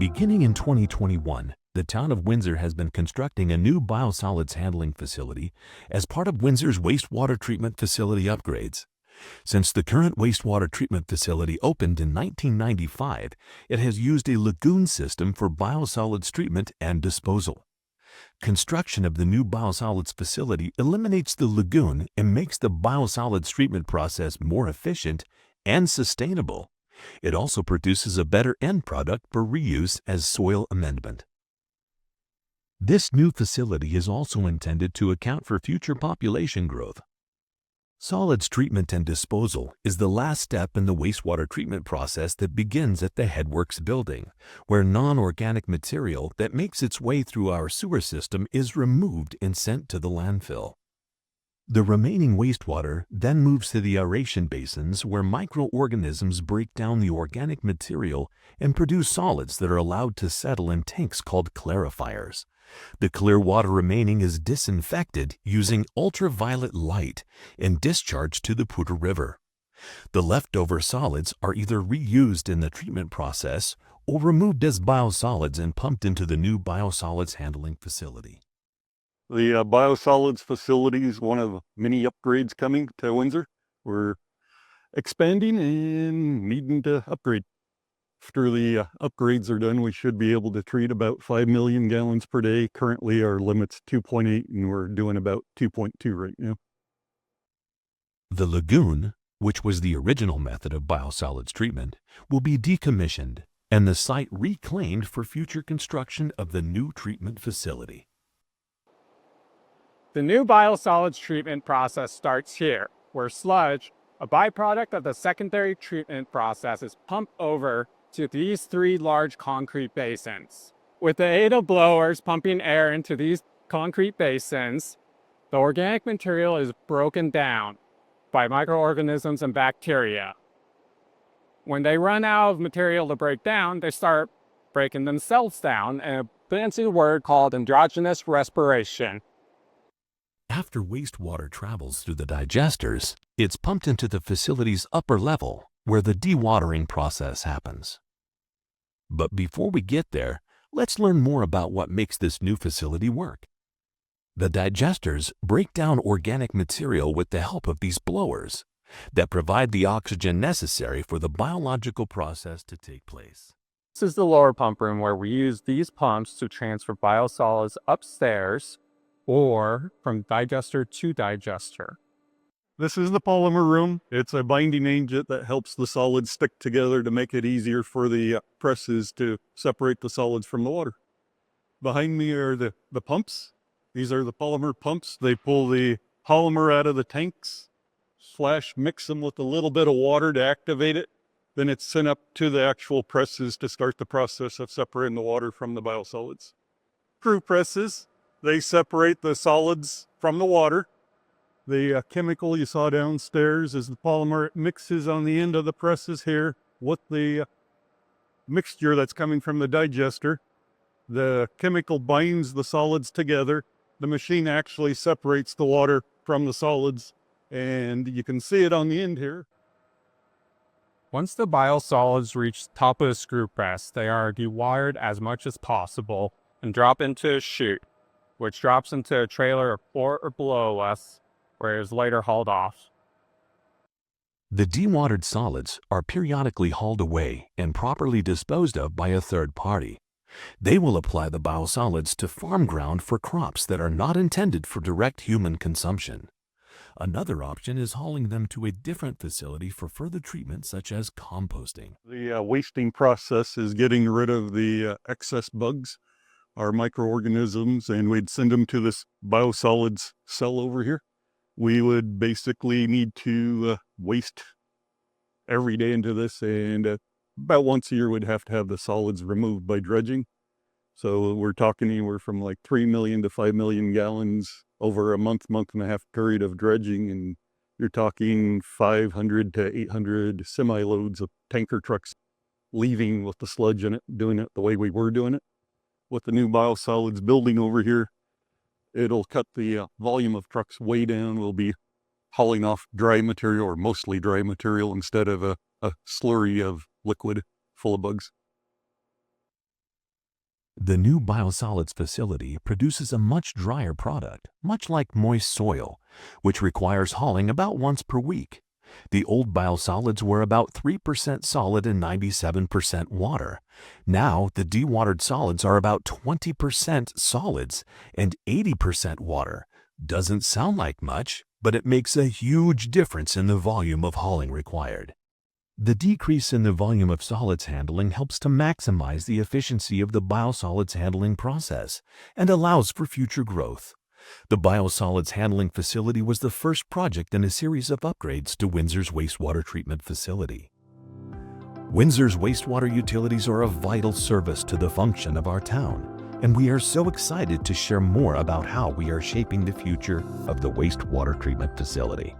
Beginning in 2021, the town of Windsor has been constructing a new biosolids handling facility as part of Windsor's wastewater treatment facility upgrades. Since the current wastewater treatment facility opened in 1995, it has used a lagoon system for biosolids treatment and disposal. Construction of the new biosolids facility eliminates the lagoon and makes the biosolids treatment process more efficient and sustainable. It also produces a better end product for reuse as soil amendment. This new facility is also intended to account for future population growth. Solids treatment and disposal is the last step in the wastewater treatment process that begins at the headworks building, where non-organic material that makes its way through our sewer system is removed and sent to the landfill. The remaining wastewater then moves to the aeration basins where microorganisms break down the organic material and produce solids that are allowed to settle in tanks called clarifiers. The clear water remaining is disinfected using ultraviolet light and discharged to the Poudre River. The leftover solids are either reused in the treatment process or removed as biosolids and pumped into the new biosolids handling facility. The biosolids facility is one of many upgrades coming to Windsor. We're expanding and needing to upgrade. After the upgrades are done, we should be able to treat about 5 million gallons per day. Currently, our limit's 2.8, and we're doing about 2.2 right now. The lagoon, which was the original method of biosolids treatment, will be decommissioned and the site reclaimed for future construction of the new treatment facility. The new biosolids treatment process starts here, where sludge, a byproduct of the secondary treatment process, is pumped over to these three large concrete basins. With the aid of blowers pumping air into these concrete basins, the organic material is broken down by microorganisms and bacteria. When they run out of material to break down, they start breaking themselves down in a fancy word called endogenous respiration. After wastewater travels through the digesters, it's pumped into the facility's upper level, where the dewatering process happens. But before we get there, let's learn more about what makes this new facility work. The digesters break down organic material with the help of these blowers that provide the oxygen necessary for the biological process to take place. This is the lower pump room where we use these pumps to transfer biosolids upstairs or from digester to digester. This is the polymer room. It's a binding agent that helps the solids stick together to make it easier for the presses to separate the solids from the water. Behind me are the pumps. These are the polymer pumps. They pull the polymer out of the tanks, mix them with a little bit of water to activate it. Then it's sent up to the actual presses to start the process of separating the water from the biosolids. Screw presses, they separate the solids from the water. The chemical you saw downstairs is the polymer. It mixes on the end of the presses here with the mixture that's coming from the digester. The chemical binds the solids together. The machine actually separates the water from the solids, and you can see it on the end here. Once the biosolids reach the top of the screw press, they are dewired as much as possible and drop into a chute, which drops into a trailer or below us, where it is later hauled off. The dewatered solids are periodically hauled away and properly disposed of by a third party. They will apply the biosolids to farm ground for crops that are not intended for direct human consumption. Another option is hauling them to a different facility for further treatment, such as composting. The wasting process is getting rid of the excess bugs, our microorganisms, and we'd send them to this biosolids cell over here. We would basically need to waste every day into this, and about once a year we'd have to have the solids removed by dredging. So we're talking anywhere from like 3 million to 5 million gallons over a month and a half period of dredging, and you're talking 500 to 800 semi-loads of tanker trucks leaving with the sludge in it, doing it the way we were doing it. With the new biosolids building over here, it'll cut the volume of trucks way down. We'll be hauling off dry material, or mostly dry material, instead of a slurry of liquid full of bugs. The new Biosolids facility produces a much drier product, much like moist soil, which requires hauling about once per week. The old biosolids were about 3% solid and 97% water. Now, the dewatered solids are about 20% solids and 80% water. Doesn't sound like much, but it makes a huge difference in the volume of hauling required. The decrease in the volume of solids handling helps to maximize the efficiency of the biosolids handling process and allows for future growth. The biosolids handling facility was the first project in a series of upgrades to Windsor's wastewater treatment facility. Windsor's wastewater utilities are a vital service to the function of our town, and we are so excited to share more about how we are shaping the future of the wastewater treatment facility.